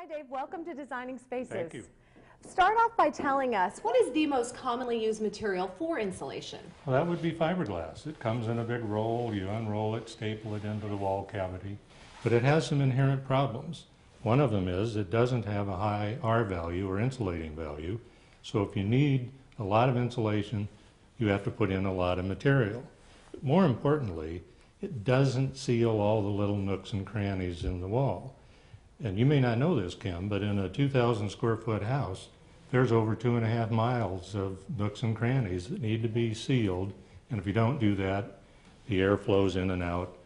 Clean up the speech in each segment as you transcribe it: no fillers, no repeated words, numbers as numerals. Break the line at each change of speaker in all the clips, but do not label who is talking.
Hi Dave, welcome to Designing Spaces.
Thank you.
Start off by telling us, what is the most commonly used material for insulation?
Well, that would be fiberglass. It comes in a big roll, you unroll it, staple it into the wall cavity, but it has some inherent problems. One of them is it doesn't have a high R value or insulating value, so if you need a lot of insulation, you have to put in a lot of material. But more importantly, it doesn't seal all the little nooks and crannies in the wall. And you may not know this, Kim, but in a 2,000 square foot house, there's over 2.5 miles of nooks and crannies that need to be sealed. And if you don't do that, the air flows in and out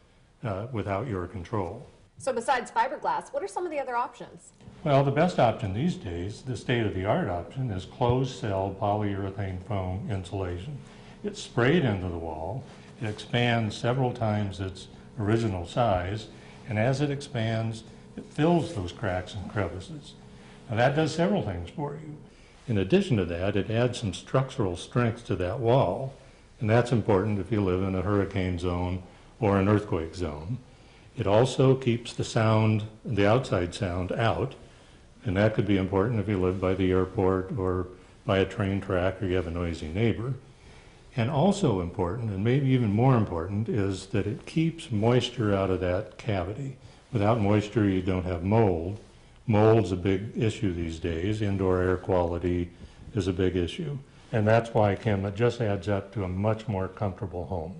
without your control.
So besides fiberglass, what are some of the other options?
Well, the best option these days, the state-of-the-art option, is closed-cell polyurethane foam insulation. It's sprayed into the wall. It expands several times its original size, and as it expands, it fills those cracks and crevices. Now that does several things for you. In addition to that, it adds some structural strength to that wall, and that's important if you live in a hurricane zone or an earthquake zone. It also keeps the sound, the outside sound, out, and that could be important if you live by the airport or by a train track or you have a noisy neighbor. And also important, and maybe even more important, is that it keeps moisture out of that cavity. Without moisture, you don't have mold. Mold's a big issue these days. Indoor air quality is a big issue. And that's why, Kim, it just adds up to a much more comfortable home.